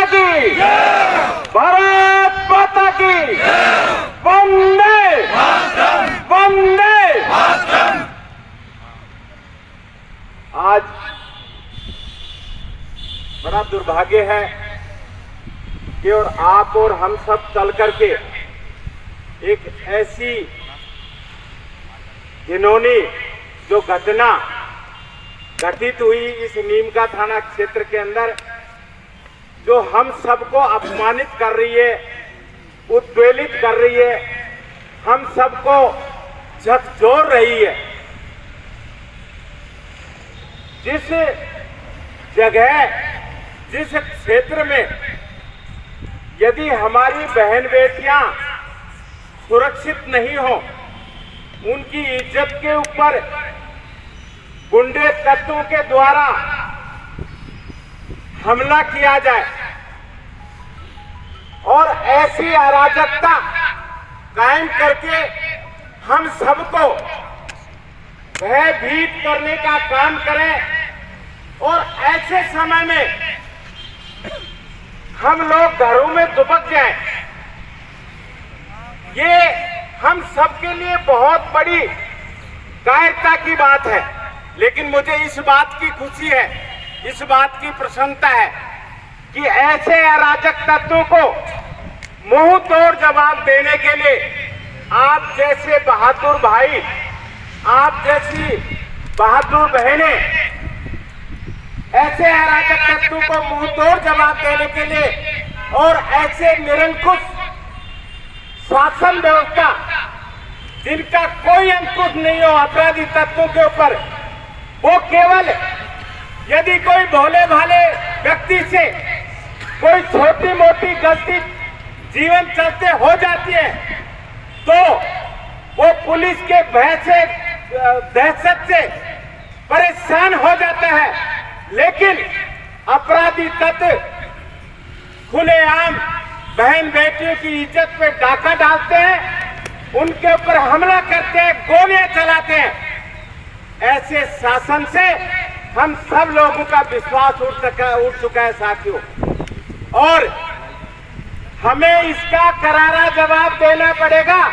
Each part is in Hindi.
की, भारत माता की, वंदे वंदे। आज बड़ा दुर्भाग्य है कि और आप और हम सब चल करके एक ऐसी घिनौनी जो घटना घटित हुई इस नीमका थाना क्षेत्र के अंदर, जो हम सबको अपमानित कर रही है, उद्वेलित कर रही है, हम सबको झकझोर रही है। जिस जगह, जिस क्षेत्र में यदि हमारी बहन बेटियां सुरक्षित नहीं हो, उनकी इज्जत के ऊपर गुंडे तत्वों के द्वारा हमला किया जाए और ऐसी अराजकता कायम करके हम सबको भयभीत करने का काम करें, और ऐसे समय में हम लोग घरों में दुबक जाएं, ये हम सबके लिए बहुत बड़ी कायरता की बात है। लेकिन मुझे इस बात की खुशी है, इस बात की प्रसन्नता है कि ऐसे अराजक तत्वों को मुंह तोड़ जवाब देने के लिए आप जैसे बहादुर भाई, आप जैसी बहादुर बहनें ऐसे अराजक तत्वों को मुंह तोड़ जवाब देने के लिए और ऐसे निरंकुश शासन व्यवस्था जिनका कोई अंकुश नहीं हो अपराधी तत्वों के ऊपर, वो केवल यदि कोई भोले भाले व्यक्ति से कोई छोटी मोटी गलती जीवन चलते हो जाती है तो वो पुलिस के भय से, दहशत से परेशान हो जाता है। लेकिन अपराधी तत्व खुलेआम बहन बेटियों की इज्जत पे डाका डालते हैं, उनके ऊपर हमला करते हैं, गोलियां चलाते हैं। ऐसे शासन से हम सब लोगों का विश्वास उठ चुका है साथियों, और हमें इसका करारा जवाब देना पड़ेगा,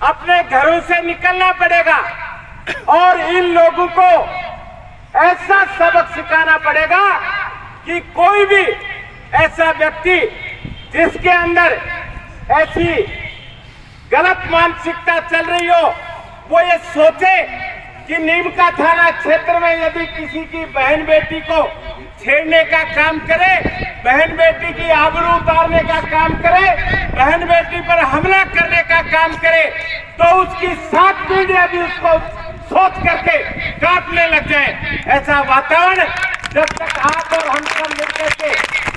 अपने घरों से निकलना पड़ेगा और इन लोगों को ऐसा सबक सिखाना पड़ेगा कि कोई भी ऐसा व्यक्ति जिसके अंदर ऐसी गलत मानसिकता चल रही हो, वो ये सोचे कि नीमका थाना क्षेत्र में यदि किसी की बहन बेटी को छेड़ने का काम करे, बहन बेटी की आबरू उतारने का काम करे, बहन बेटी पर हमला करने का काम करे, तो उसकी 7 पीढ़ियां भी उसको सोच करके काटने लग जाए। ऐसा वातावरण जब तक आप और हम सब मिलकर के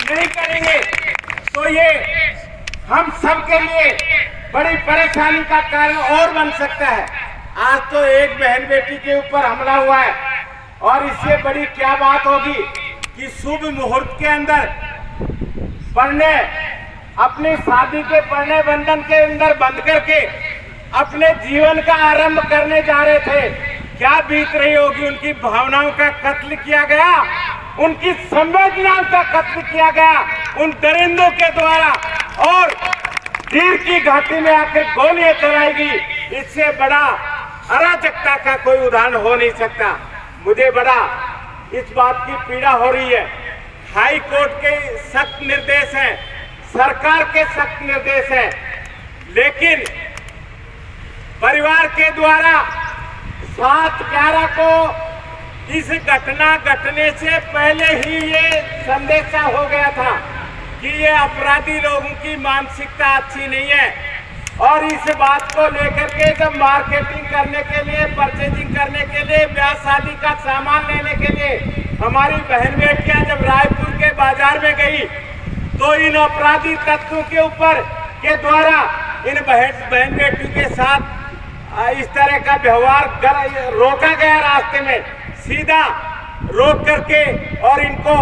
नहीं करेंगे तो ये हम सब के लिए बड़ी परेशानी का कारण और बन सकता है। आज तो एक बहन बेटी के ऊपर हमला हुआ है, और इससे बड़ी क्या बात होगी कि शुभ मुहूर्त के अंदर पढ़ने, अपनी शादी के पढ़ने बंधन के अंदर बंद करके अपने जीवन का आरंभ करने जा रहे थे। क्या बीत रही होगी, उनकी भावनाओं का कत्ल किया गया, उनकी संवेदनाओं का कत्ल किया गया उन दरिंदों के द्वारा, और तीर की घाटी में आकर गोलियां चलाएगी। इससे बड़ा अराजकता का कोई उदाहरण हो नहीं सकता। मुझे बड़ा इस बात की पीड़ा हो रही है। हाई कोर्ट के सख्त निर्देश हैं, सरकार के सख्त निर्देश हैं, लेकिन परिवार के द्वारा 7/11 को इस घटना घटने से पहले ही ये संदेशा हो गया था कि ये अपराधी लोगों की मानसिकता अच्छी नहीं है, और इस बात को लेकर के जब मार्केटिंग करने के लिए, परचेजिंग करने के लिए, ब्याह शादी का सामान लेने के लिए हमारी बहन बेटियां जब रायपुर के बाजार में गई तो इन अपराधी तत्वों के ऊपर के द्वारा इन बहन बेटियों के साथ इस तरह का व्यवहार रोका गया। रास्ते में सीधा रोक करके और इनको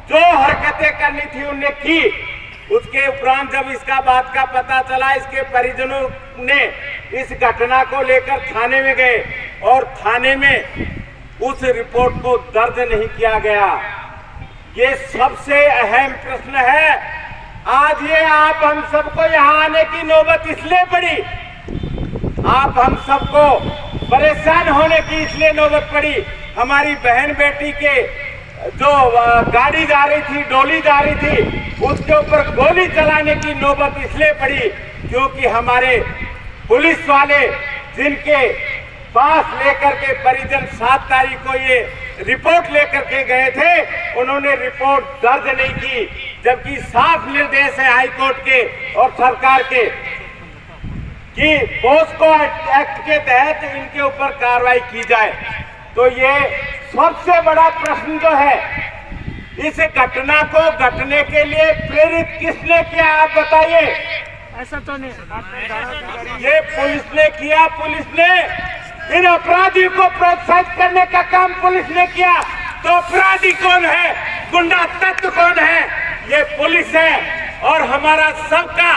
जो हरकतें करनी थी उन्होंने की। उसके उपरांत जब इसका बात का पता चला, इसके परिजनों ने इस घटना को लेकर थाने में गए, और थाने में उस रिपोर्ट को दर्ज नहीं किया गया। ये सबसे अहम प्रश्न है। आज ये आप हम सबको यहाँ आने की नौबत इसलिए पड़ी, आप हम सबको परेशान होने की इसलिए नौबत पड़ी। हमारी बहन बेटी के जो गाड़ी जा रही थी, डोली जा रही थी, उसके ऊपर गोली चलाने की नौबत इसलिए पड़ी क्योंकि हमारे पुलिस वाले जिनके पास लेकर के परिजन 7 तारीख को ये रिपोर्ट लेकर के गए थे, उन्होंने रिपोर्ट दर्ज नहीं की, जबकि साफ निर्देश है हाईकोर्ट के और सरकार के कि पोस्को एक्ट के तहत इनके ऊपर कार्रवाई की जाए। तो ये सबसे बड़ा प्रश्न जो है, इस घटना को घटने के लिए प्रेरित किसने किया, आप बताइए। ऐसा तो नहीं, ये पुलिस ने किया। पुलिस ने इन अपराधियों को प्रोत्साहित करने का काम पुलिस ने किया। तो अपराधी कौन है, गुंडा तत्व कौन है? ये पुलिस है। और हमारा सबका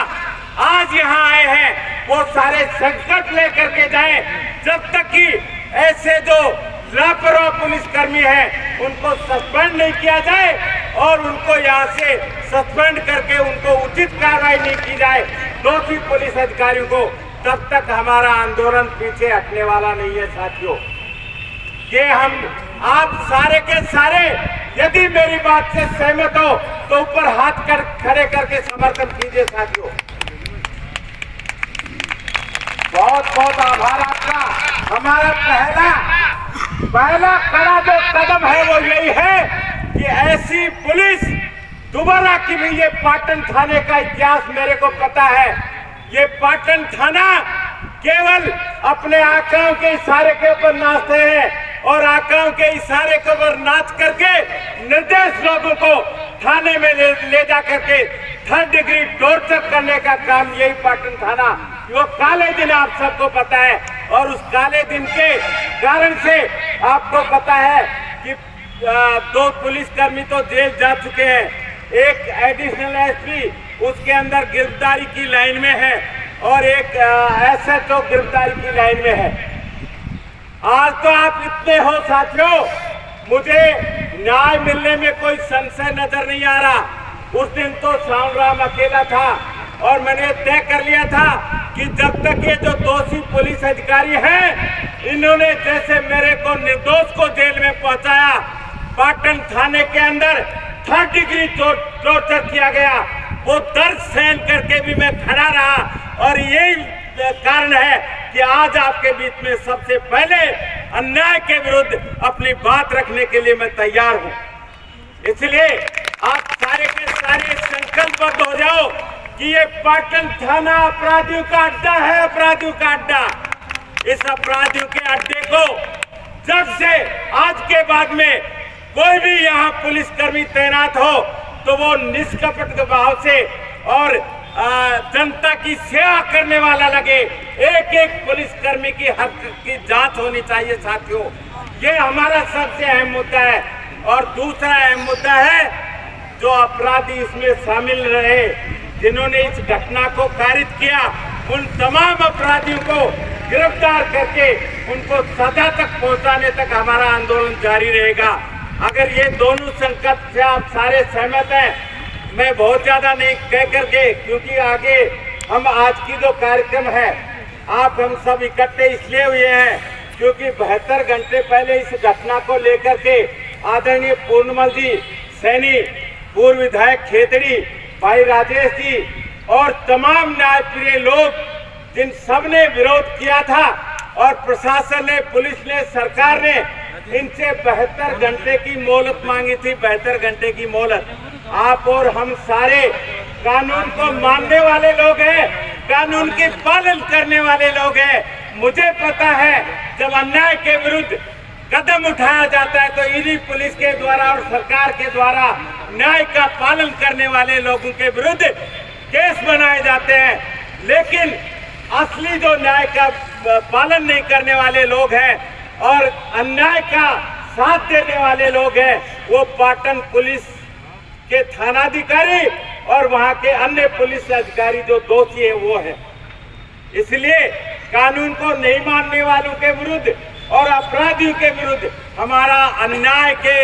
आज यहाँ आए हैं वो सारे संकट लेकर के जाए, जब तक कि ऐसे जो लापरवाह पुलिसकर्मी हैं उनको सस्पेंड नहीं किया जाए और उनको यहाँ से सस्पेंड करके उनको उचित कार्रवाई नहीं की जाए दोषी पुलिस अधिकारियों को, तब तक हमारा आंदोलन पीछे हटने वाला नहीं है साथियों। ये हम आप सारे के सारे यदि मेरी बात से सहमत हो तो ऊपर हाथ खड़े करके समर्थन कीजिए साथियों। बहुत बहुत आभार आपका। हमारा पहला कड़ा जो कदम है वो यही है कि ऐसी पुलिस दोबारा की भी, ये पाटन थाने का इतिहास मेरे को पता है। ये पाटन थाना केवल अपने आकाओं के इशारे के ऊपर नाचते हैं और आकाओं के इशारे के ऊपर नाच करके निर्दोष लोगों को थाने में ले जा करके 3rd डिग्री टॉर्चर करने का काम यही पाटन थाना, वो काले दिन आप सबको पता है। और उस काले दिन के कारण से आपको पता है कि 2 पुलिसकर्मी तो जेल जा चुके हैं, एक एडिशनल एसपी उसके अंदर गिरफ्तारी की लाइन में है और एक एसएचओ गिरफ्तारी की लाइन में है। आज तो आप इतने हो साथियों, मुझे न्याय मिलने में कोई संशय नजर नहीं आ रहा। उस दिन तो श्याम राम अकेला था और मैंने तय कर लिया था कि जब तक ये जो दोषी पुलिस अधिकारी हैं, इन्होंने जैसे मेरे को निर्दोष को जेल में पहुंचाया, पाटन थाने के अंदर 3rd डिग्री टॉर्चर किया गया, वो दर्द सहन करके भी मैं खड़ा रहा। और यही कारण है कि आज आपके बीच में सबसे पहले अन्याय के विरुद्ध अपनी बात रखने के लिए मैं तैयार हूं। इसलिए आप सारे के सारे संकल्पबद्ध हो जाओ कि ये पाटन थाना अपराधियों का अड्डा है, अपराधियों का अड्डा। इस अपराधियों के अड्डे को जब से आज के बाद में कोई भी यहाँ पुलिसकर्मी तैनात हो तो वो निष्कपट भाव से और जनता की सेवा करने वाला लगे। एक एक पुलिसकर्मी की हक की जांच होनी चाहिए साथियों, ये हमारा सबसे अहम मुद्दा है। और दूसरा अहम मुद्दा है जो अपराधी इसमें शामिल रहे, जिन्होंने इस घटना को कारित किया, उन तमाम अपराधियों को गिरफ्तार करके उनको सजा तक पहुंचाने तक हमारा आंदोलन जारी रहेगा। अगर ये दोनों संकल्प से आप सारे सहमत हैं, मैं बहुत ज्यादा नहीं कह करके, क्योंकि आगे हम आज की जो कार्यक्रम है, आप हम सब इकट्ठे इसलिए हुए हैं क्योंकि 72 घंटे पहले इस घटना को लेकर के आदरणीय पूर्णमल जी सैनी, पूर्व विधायक खेतड़ी, भाई राजेश जी और तमाम न्यायप्रिय लोग, जिन सब ने विरोध किया था और प्रशासन ने, पुलिस ने, सरकार ने इनसे 72 घंटे की मोहलत मांगी थी, 72 घंटे की मोहलत। आप और हम सारे कानून को मानने वाले लोग हैं, कानून के पालन करने वाले लोग हैं। मुझे पता है जब अन्याय के विरुद्ध कदम उठाया जाता है तो इन्हीं पुलिस के द्वारा और सरकार के द्वारा न्याय का पालन करने वाले लोगों के विरुद्ध केस बनाए जाते हैं। लेकिन असली जो न्याय का पालन नहीं करने वाले लोग हैं और अन्याय का साथ देने वाले लोग हैं, वो पाटन पुलिस के थानाधिकारी और वहां के अन्य पुलिस अधिकारी जो दोषी है वो है। इसलिए कानून को नहीं मानने वालों के विरुद्ध और अपराधियों के विरुद्ध हमारा अन्याय के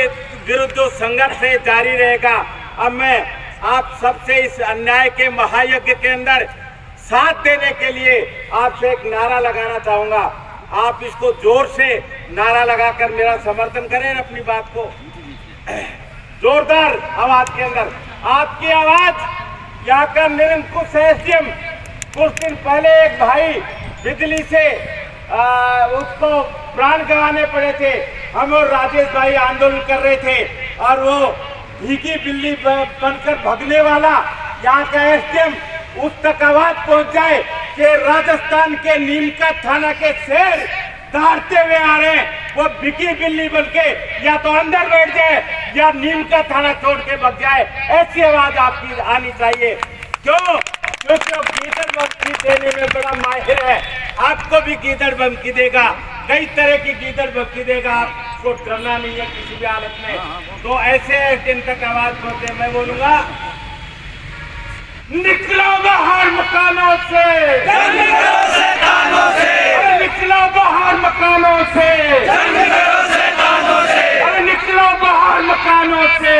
विरुद्ध जो संघर्ष है जारी रहेगा। अब मैं आप सबसे इस अन्याय के महायज्ञ के अंदर साथ देने के लिए आपसे एक नारा लगाना चाहूंगा। आप इसको जोर से नारा लगाकर मेरा समर्थन करें अपनी बात को जोरदार आवाज के अंदर। आपकी आवाज यहाँ का निरंकुश एसडीएम, कुछ दिन पहले एक भाई बिजली से उसको प्राण गंवाने पड़े थे। हम और राजेश भाई आंदोलन कर रहे थे और वो भीगी बिल्ली बनकर भगने वाला यहाँ का एसडीएम उस तक आवाज पहुंच जाए कि राजस्थान के नीमका थाना के शेर दहाड़ते हुए आ रहे हैं, वो भीगी बिल्ली बनके या तो अंदर बैठ जाए या नीमका थाना छोड़ के भग जाए। ऐसी आवाज आपकी आनी चाहिए। क्यों? क्योंकि वो गीदड़ धमकी देने में बड़ा माहिर है। आपको भी गीदड़ धमकी देगा, कई तरह की गीदड़ धमकी देगा। आपको डरना नहीं है किसी भी हालत में। तो ऐसे दिन तक आवाज पहुंचे, मैं बोलूंगा निकलो बाहर मकानों से, निकलो बाहर मकानों से, निकलो बाहर मकानों से।